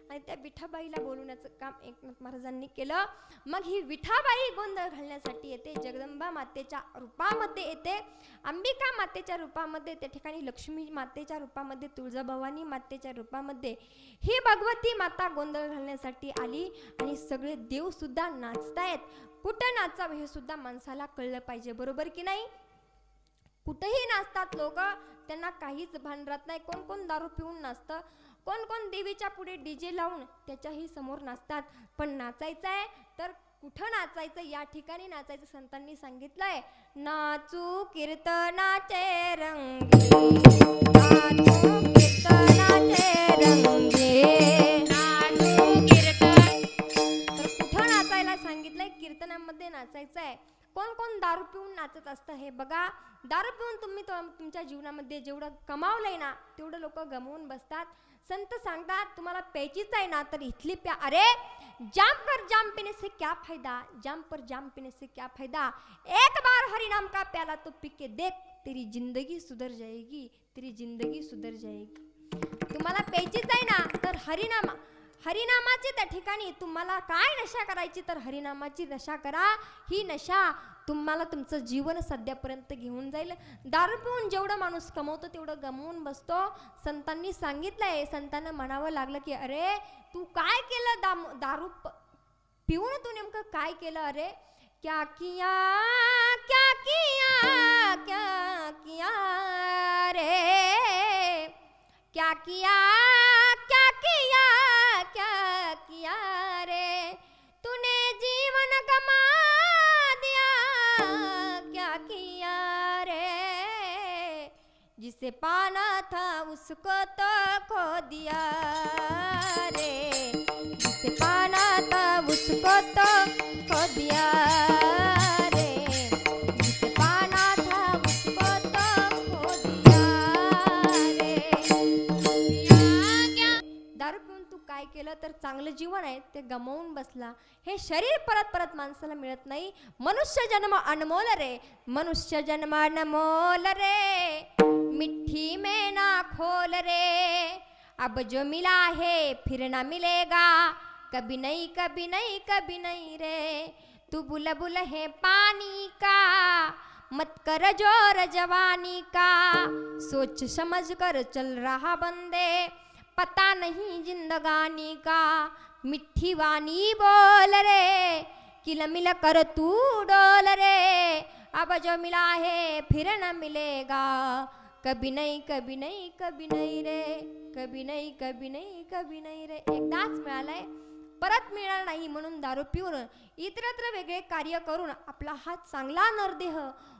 आणि त्या विठाबाईला बोलवण्याचं काम एकनाथ महाराजांनी केलं. मग ही विठाबाई गोंधळ घालण्यासाठी येते. जगदंबा मातेच्या रूपामध्ये येते, अंबिका मातेच्या रूपामध्ये, त्या ठिकाणी लक्ष्मी मातेच्या रूपामध्ये, तुळजाभवानी मातेच्या रूपामध्ये ही भगवती माता गोंधळ घालण्यासाठी आली. आणि सगळे देव सुद्धा नाचतायत. कुठं नाचावं हे सुद्धा माणसाला कळलं पाहिजे, बरोबर की नाही? कुठेही नाचतात लोक, त्यांना काहीच भान राहत नाही. कोण कोण दारू पिऊन नाचतं, कोण कोण देवीच्या पुढे डीजे लावून त्याच्याही समोर नाचतात. पण नाचायचं आहे तर कुठं नाचायचं? या ठिकाणी नाचायचं. संतांनी सांगितलंय नाचू कीर्तनाचे रंगे, नाचू कीर्तनाचे रंगे, नाचू कीर्तन. तर कुठं नाचायला सांगितलंय? कीर्तनामध्ये नाचायचं आहे. कोण कोण दारू पिऊन नाचत असतं हे बघा. दारू पिऊन तुम्ही तुमच्या जीवनामध्ये जेवढं कमावलंय ना तेवढं लोक गमवून बसतात. संत सांगतात तुम्हाला प्यायचीच आहे ना तर इथली प्या. अरे जाम पर जाम पीने से क्या फायदा, जाम पर जाम पीने से क्या फायदा. एक बार हरि नाम का प्याला तो पी के देख, तेरी जिंदगी सुधर जाएगी, तेरी जिंदगी सुधर जाएगी. तुम्हाला प्यायचीच आहे ना तर हरिनामाची त्या ठिकाणी तुम्हाला काय नशा करायची तर हरिनामाची नशा करा. ही नशा तुम्हाला तुमचं जीवन सध्यापर्यंत घेऊन जाईल. दारू पिऊन जेवढं माणूस कमवतो तेवढं गमवून बसतो. संतांनी सांगितलंय, संतांना म्हणावं लागलं की अरे तू काय केलं? दारू पिऊन तू नेमकं काय केलं? अरे क्या किया क्या किया क्या किया रे, क्या किया क्या किया क्या किया रे, तूने जीवन गमा दिया क्या किया रे, जिसे पाना था उसको तो खो दिया रे, जिसे पाना था उसको तो खो दिया रे, जिसे पाना था उसको तो खो दिया रे. दारू पिऊन तू काय केलं तर चांगलं जीवन आहे ते गमावून बसला. हे शरीर परत परत माणसाला मिळत नाही. मनुष्य जन्म अनमोल रे, मनुष्य जन्म अनमोल रे, मिट्टी में ना खोल रे, अब जो मिला है फिर ना मिलेगा, कभी नहीं कभी नहीं कभी नहीं रे, तू बुलबुल है पानी का, मत कर जोर जवानी का, सोच समझ कर चल रहा बंदे, पता नहीं जिंदगानी का, मिठी वाणी बोल रे, किलमिल कर तू डोल रे, अब जो मिला है फिर न मिलेगा, कभी नहीं कभी नहीं कभी नहीं रे, कभी नहीं कभी नाही कभी नाही रे. एकदाच मिळालाय, परत मिळणार नाही, म्हणून दारू पिऊन इतरत्र वेगळे कार्य करून आपला हा चांगला नरदेह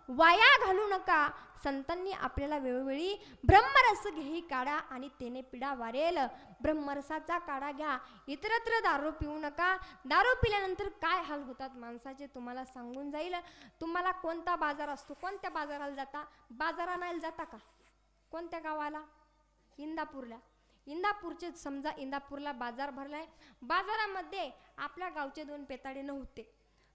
वाया घालू नका. संतांनी आपल्याला वेळोवेळी ब्रह्मरस घेई काढा आणि तेने पिढा वारेल. ब्रह्मरसाचा काढा घ्या, इतरत्र दारू पिऊ नका. दारू पिल्यानंतर काय हाल होतात माणसाचे तुम्हाला सांगून जाईल. तुम्हाला कोणता बाजार असतो, कोणत्या बाजाराला जाता, बाजाराला जाता का, कोणत्या गावाला, इंदापूरला. इंदापूरचे समजा इंदापूरला बाजार भरलाय, बाजारामध्ये आपल्या गावचे 2 पेताडे नव्हते,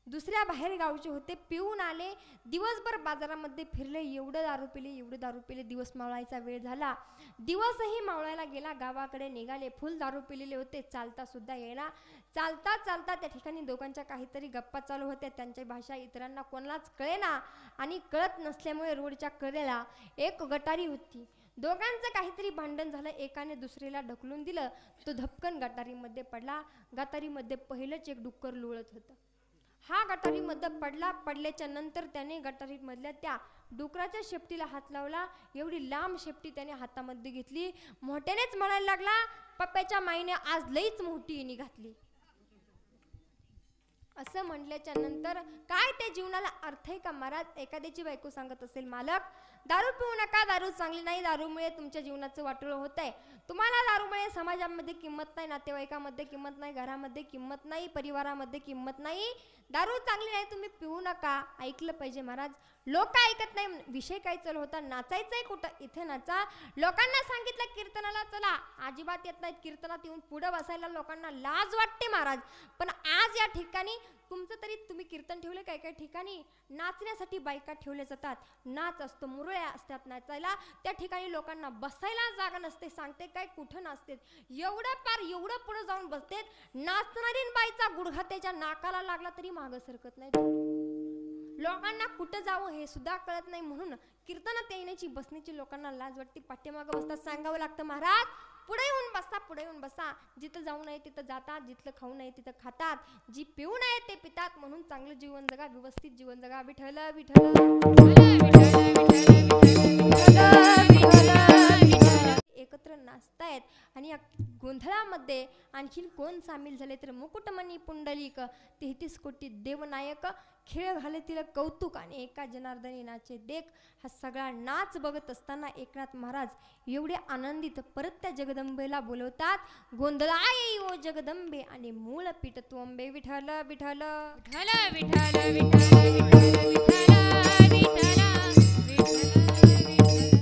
दुसऱ्या बाहेर गावचे होते. पिऊन आले, दिवसभर बाजारामध्ये फिरले, एवढं दारू पिले एवढं दारू पिले, दिवस मावळायचा वेळ झाला. दिवसही मावळायला गेला, गावाकडे निघाले, फुल दारू पिलेले होते, चालता सुद्धा येणार. चालता चालता त्या ठिकाणी दोघांच्या काहीतरी गप्पा चालू होत्या. त्यांची भाषा इतरांना कोणालाच कळेना आणि कळत नसल्यामुळे रोडच्या कडेला एक गटारी होती. दोघांचं काहीतरी भांडण झालं, एकाने दुसरीला ढकलून दिलं, तो धपकन गटारीमध्ये पडला. गटारीमध्ये पहिलंच एक डुक्कर लोळत होतं. हा गटारीमध्ये पडला. पडल्याच्या नंतर त्याने गटारीमधल्या त्या डुकराच्या शेपटीला हात लावला. एवढी लांब शेपटी त्याने हातामध्ये घेतली. मोठ्यानेच म्हणायला लागला, पप्प्याच्या माईने आज लईच मोठी इणी घातली. असं म्हटल्याच्या नंतर काय त्या जीवनाला अर्थ आहे का महाराज. एखाद्याची बायको सांगत असेल, मालक दारू पिऊ नका, दारू चांगली नाही, दारूमुळे तुमच्या जीवनाचं वाटोळं होत आहे. तुम्हाला दारूमुळे समाजामध्ये किंमत नाही, नातेवाईकामध्ये किंमत नाही, घरामध्ये किंमत नाही, परिवारामध्ये किंमत नाही, दारू चांगली नाही, तुम्ही पिऊ नका. ऐकलं पाहिजे महाराज. लोक ऐकत नाही. विषय काय चालू होता, नाचायचंय कुठं, इथे नाचा. लोकांना सांगितलं कीर्तनाला चला, अजिबात येत नाहीत. कीर्तनात येऊन पुढं बसायला लोकांना लाज वाटते महाराज. पण आज या ठिकाणी तुमचं तरी तुम्ही कीर्तन ठेवले, काय काय ठिकाणी नाचण्यासाठी बायका ठेवले जातात, नाच असतो, मुरळ्या असतात नाचायला. त्या ठिकाणी लोकांना बसायला जागा नसते. सांगते काय कुठं नाचते, एवढं पार एवढं पुढे जाऊन बसते. नाचणारी बाईचा गुडघा त्याच्या नाकाला लागला तरी मागं सरकत नाही. लोकांना कुठं जावं हे सुद्धा कळत नाही. म्हणून कीर्तनात येण्याची बसण्याची लोकांना लाज वाटते. पाठीमागं बसतात, सांगावं लागतं, महाराज पुढे येऊन बसा, पुढे येऊन बसा. जिथं जाऊ नये तिथं जातात, जिथलं खाऊ नये तिथं खातात, जी पिऊ नये ते पितात. म्हणून चांगलं जीवन जगा, व्यवस्थित जीवन जगा. विठ्ठल एकत्र नाचतायत आणि या गोंधळामध्ये आणखीन कोण सामील झाले तर मुकुटमणी पुंडलिक, 33 कोटी देवनायक, खेळ घालतील कौतुक आणि एका जनार्दनी नाचे देख. हा सगळा नाच बघत असताना एकनाथ महाराज एवढे आनंदित परत त्या जगदंबेला बोलवतात. गोंधळा येई ओ जगदंबे आणि मूळ पीठ तू अंबे. विठ्ठल विठ्ठल विठ्ठल विठ्ठल विठ्ठल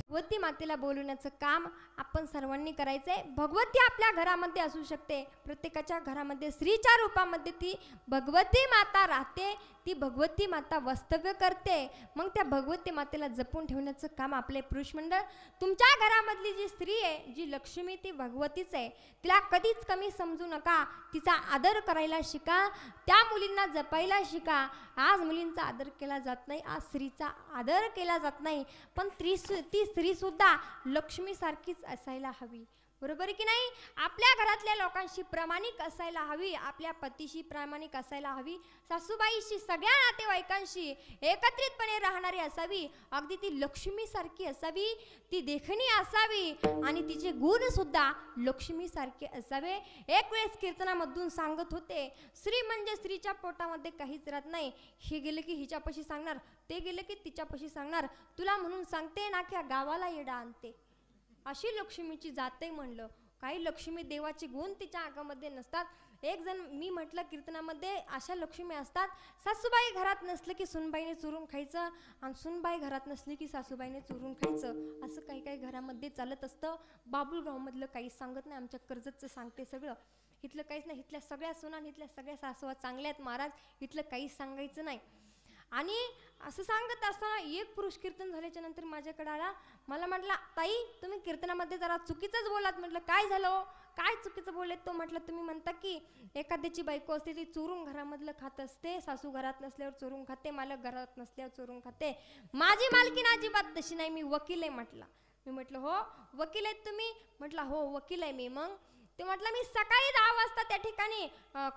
भगवती मातेला बोलवण्याचं काम आपण सर्वांनी करायचंय. भगवती आपल्या घरामध्ये असू शकते, प्रत्येकाच्या घरामध्ये स्त्रीच्या रूपामध्ये ती भगवती माता राहते, ती भगवती माता वास्तव्य करते. मग त्या भगवती मातेला जपून ठेवण्याचं काम आपले पुरुष मंडळ. तुमच्या घरामधली जी स्त्री आहे, जी लक्ष्मी, ती भगवतीच आहे. तिला कधीच कमी समजू नका, तिचा आदर करायला शिका, त्या मुलींना जपायला शिका. आज मुलींचा आदर केला जात नाही, आज स्त्रीचा आदर केला जात नाही, पण ती स्त्री सुद्धा लक्ष्मी सारखीच असायला हवी. बरोबर की नाही. आपल्या घरातल्या लोकांशी प्रामाणिक असायला हवी, आपल्या पतीशी प्रामाणिक असायला हवी, सासूबाईशी, सगळ्या नातेवाईकांशी एकत्रितपणे राहणारी असावी. अगदी ती लक्ष्मी सारखी असावी, ती देखणी असावी आणि तिचे गुण सुद्धा लक्ष्मी सारखे असावे. एक वेळेस कीर्तनामधून सांगत होते, स्त्री म्हणजे स्त्रीच्या पोटामध्ये काहीच राहत नाही. हे गेलं की हिच्यापाशी सांगणार, ते गेलं की तिच्यापाशी सांगणार, तुला म्हणून सांगते ना की गावाला येडा आणते. अशी लक्ष्मीची जाते म्हणलं. काही लक्ष्मी देवाचे गुण तिच्या अंगामध्ये नसतात. एक जण मी म्हटलं कीर्तनामध्ये अशा लक्ष्मी असतात, सासूबाई घरात नसलं की सुनबाईने चुरून खायचं आणि सुनबाई घरात नसली की सासूबाईने चुरून खायचं. असं काही काही घरामध्ये चालत असतं. बाबुळगावमधलं काहीच सांगत नाही, आमच्या कर्जतचं सांगते सगळं. इथलं काहीच नाही. इथल्या सगळ्या सुना, इथल्या सगळ्या सासवा चांगल्या आहेत महाराज, इथलं काहीच सांगायचं नाही. आणि असं सांगत असताना एक पुरुष कीर्तन झाल्याच्या नंतर माझ्याकडे आला. मला म्हटला, ताई तुम्ही कीर्तनामध्ये जरा चुकीचंच बोलात. म्हटलं काय झालं, काय चुकीचं बोलले. तो म्हटलं, तुम्ही म्हणता की एखाद्याची बायको असते ती चोरून घरामधलं खात असते, सासू घरात नसल्यावर चोरून खाते, मालक घरात नसल्यावर चोरून खाते. माझी मालकीण अजिबात तशी नाही, मी वकील आहे म्हटलं. मी म्हटलं हो वकील आहेत तुम्ही. म्हटलं हो वकील आहे मी. मग ते म्हटलं मी सकाळी 10 वाजता त्या ठिकाणी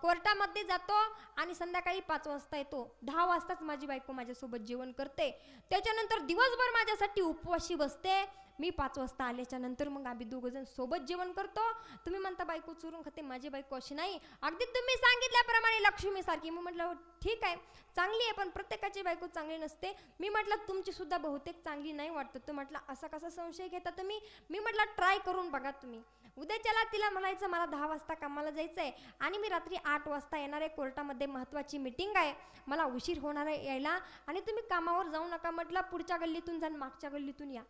कोर्टामध्ये जातो आणि संध्याकाळी 5 वाजता येतो. 10 वाजताच माझी बायको माझ्यासोबत जेवण करते. त्याच्यानंतर दिवसभर माझ्यासाठी उपवाशी बसते. मी 5 वाजता आल्याच्या नंतर मग आम्ही दोघंजण सोबत जेवण करतो. तुम्ही म्हणता बायको चुरून खाते, माझी बायको अशी नाही, अगदी तुम्ही सांगितल्याप्रमाणे लक्ष्मीसारखी. मी म्हटलं ठीक आहे, चांगली आहे, पण प्रत्येकाची बायको चांगली नसते. मी म्हटलं तुमची सुद्धा बहुतेक चांगली नाही वाटत. तो म्हटला असा कसा संशय घेता तुम्ही? मी म्हटलं ट्राय करून बघा तुम्ही. उद्याच्याला तिला म्हणायचं मला 10 वाजता कामाला जायचं आहे आणि मी रात्री 8 वाजता येणार आहे, कोर्टामध्ये महत्त्वाची मीटिंग आहे, मला उशीर होणार आहे यायला आणि तुम्ही कामावर जाऊ नका. म्हटलं पुढच्या गल्लीतून जा, मागच्या गल्लीतून या.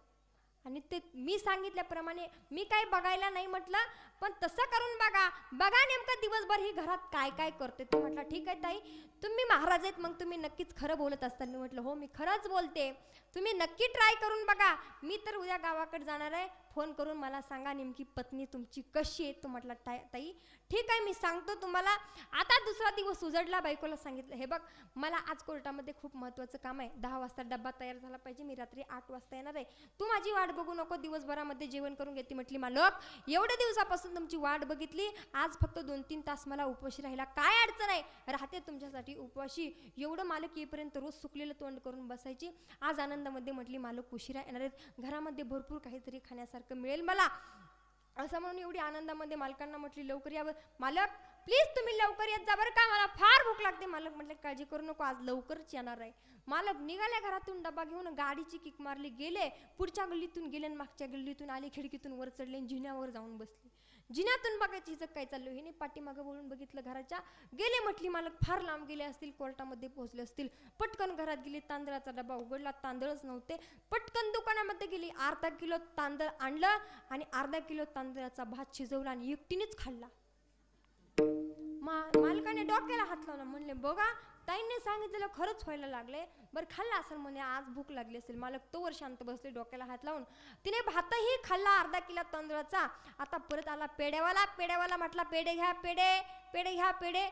आणि ते मी सांगितल्याप्रमाणे मी काही बघायला नाही म्हटलं, पण तसं करून बघा, बघा नेमकं दिवसभर ही घरात काय काय करते. ते म्हटलं ठीक आहे ताई, तुम्ही महाराज आहेत, मग तुम्ही नक्कीच खरं बोलत असताना. मी म्हटलं हो मी खरंच बोलते, तुम्ही नक्की ट्राय करून बघा. मी तर उद्या गावाकडे जाणार आहे, फोन करून मला सांगा नेमकी पत्नी तुमची कशी आहे. तो म्हटला ताई ठीक आहे, मी सांगतो तुम्हाला. आता दुसरा दिवस उजडला. बायकोला सांगितलं हे बघ मला आज कोर्टामध्ये खूप महत्त्वाचं काम आहे, 10 वाजता डब्बा तयार झाला पाहिजे, मी रात्री 8 वाजता येणार आहे, तू माझी वाट बघू नको, दिवसभरामध्ये जेवण करून घेते. म्हटली मालक एवढ्या दिवसापासून तुमची वाट बघितली, आज फक्त 2-3 तास मला उपवाशी राहिला, काय अडचण आहे, राहते तुमच्यासाठी उपवाशी. एवढं मालक येईपर्यंत रोज सुकलेलं तोंड करून बसायची. आज आनंदामध्ये म्हटली मालक उशिरा येणार आहेत, घरामध्ये भरपूर काहीतरी खाण्यासारखं मिळेल मला, असं म्हणून एवढी आनंदामध्ये मालकांना म्हटली लवकर यावं. मालक प्लीज तुम्ही लवकर येत जा बरं का, मला फार भूक लागते. मालक म्हटले काळजी करू नको, आज लवकरच येणार आहे. मालक निघाले घरातून, डबा घेऊन गाडीची किक मारली, गेले पुढच्या गल्लीतून, गेले मागच्या गल्लीतून आले, खिडकीतून वर चढले, जिन्यावर जाऊन बसले. जिन्यातून बघायची हिचं काय चाललं, हिने पाठीमागं वळून बघितलं घराच्या, गेले. म्हटली मालक फार लांब गेले असतील, कोर्टामध्ये पोहोचले असतील. पटकन घरात गेली, तांदळाचा डबा उघडला, तांदळच नव्हते. पटकन दुकानामध्ये गेली, अर्धा किलो तांदळ आणलं आणि अर्धा किलो तांदळाचा भात शिजवला आणि एकटीनेच खाल्ला. मालकाने डोक्याला हात लावला, म्हणले बघा ताईंनी सांगितलेलं खरंच व्हायला लागले, बरं खाल्ला असेल म्हणे, आज भूक लागली असेल. मालक तोवर शांत बसले, डोक्याला हात लावून. तिने भातही खाल्ला अर्धा किलो तांदळाचा. आता परत आला पेड्यावाला म्हटला पेढे घ्या, पेढे घ्या पेढे.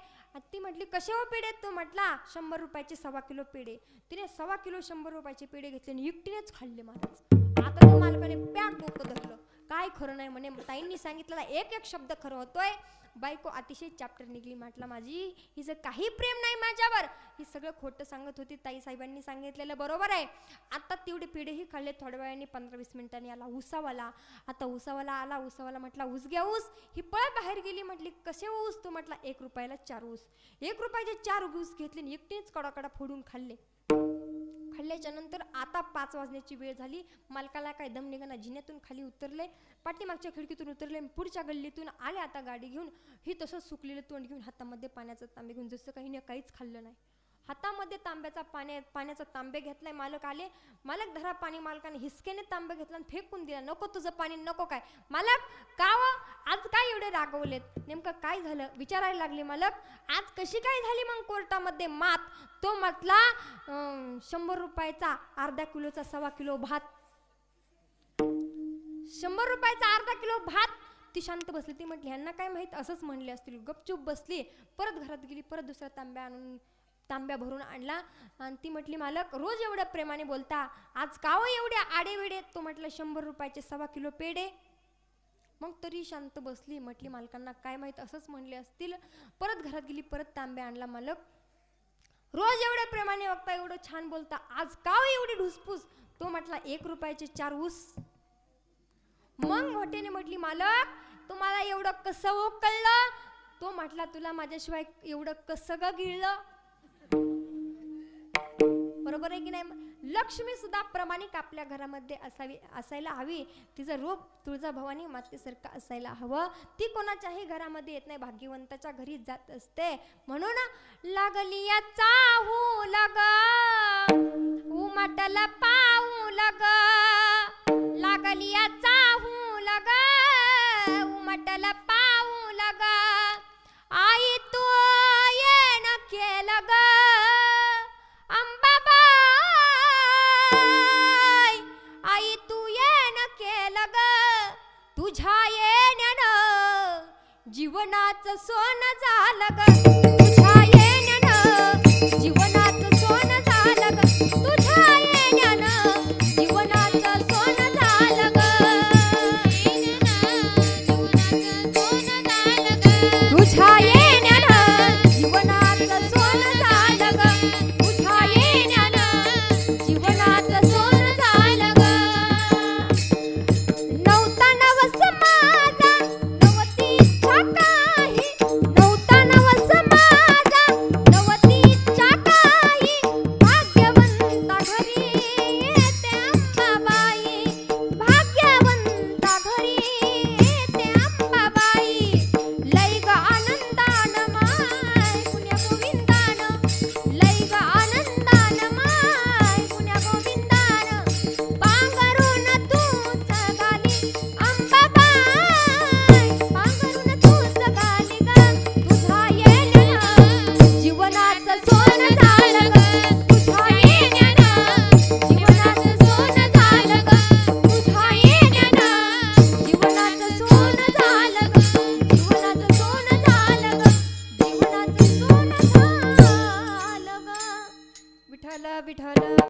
ती म्हटली कसे हो पेढे? तो म्हटला 100 रुपयाचे 1.25 किलो पेढे. तिने 1.25 किलो 100 रुपयाचे पेढे घेतले आणि एकटीनेच खाल्ले महाराज. आता तो मालकाने पॅक डोकं धरलं, काय खरं नाही म्हणे, ताईंनी सांगितलेला एक शब्द खरं होतोय. बायको अतिशय चॅप्टर निघली. म्हटलं माझी हिचं काही प्रेम नाही माझ्यावर, ही सगळं खोटं सांगत होती, ताई साहेबांनी सांगितलेलं बरोबर आहे. आता तेवढे पेढेही खाल्ले. थोड्या वेळाने 15-20 मिनिटांनी आला उसावाला. आता उसावाला आला, उसावाला म्हटला ऊस घ्या ऊस. ही पळत बाहेर गेली. म्हटली कसे ऊस? तो म्हटला 1 रुपयाला 4 ऊस. 1 रुपयाचे 4 ऊस घेतले आणि एकटीच कडाकडा फोडून खाल्ले. खाल्ल्याच्या नंतर आता 5 वाजण्याची वेळ झाली. मालकाला काय दम निघाना, जिन्यातून खाली उतरले, पाठीमागच्या खिडकीतून उतरले, पुढच्या गल्लीतून आले आता गाडी घेऊन. ही तसंच सुकलेलं तोंड घेऊन, हातामध्ये पाण्याचा तांबे घेऊन, जसं काही नाही काहीच खाल्लं नाही. हातामध्ये पाण्याचा तांबे घेतलाय. मालक आले, मालक धरा पाणी. मालकाने हिसकेने तांबे घेतला आणि फेकून दिला. नको तुझं पाणी नको. काय मालक का आज काय एवढे रागवलेत, नेमकं काय झालं विचारायला लागले. मालक आज कशी काय झाली मग कोर्टामध्ये मात? तो म्हटला 100 रुपयाचा अर्धा किलोचा 1.25 किलो भात. 100 रुपयाचा अर्धा किलो भात. ती शांत बसली. ती म्हटली ह्यांना काय माहित, असंच म्हणले असतील. गपचूप बसली. परत घरात गेली, परत दुसरा तांब्या भरून आणला आणि ती म्हटली मालक रोज एवढ्या प्रेमाने बोलता, आज का हो एवढ्या आडेवेडे? तो म्हटलं 100 रुपयाचे 1.25 किलो पेढे. मग तरी शांत बसली. म्हटली मालकांना काय माहित, असंच म्हणले असतील. परत घरात गेली, परत तांब्या आणला. मालक रोज एवढ्या प्रेमाने बघता, एवढं छान बोलता, आज का हो एवढी ढुसपूस? तो म्हटला 1 रुपयाचे 4 ऊस. मग मोठ्याने म्हटली मालक तुम्हाला एवढं कसं कळलं? तो म्हटला तुला माझ्याशिवाय एवढं कसं ग गिळलं? बरोबर आहे की नाही? लक्ष्मी सुद्धा प्रामाणिक आपल्या घरामध्ये असायला हवी. तिचं रूप तुळजाभवानी मातेसारखं असायला हवं. ती कोणाच्याही घरामध्ये येत नाही, भाग्यवंताच्या घरी जात असते. म्हणून लागली या चाहू लग उमटल पाहू लग, लागली या चाहू लग उमटल पाहू लग, आई तू ये न केलं ग अंबाबाई, आई तू ये न केलं ग, तुझ्या येण्यानं जीवनाचं सोनं झालं ग, तुझ्या येण्यानं जीवन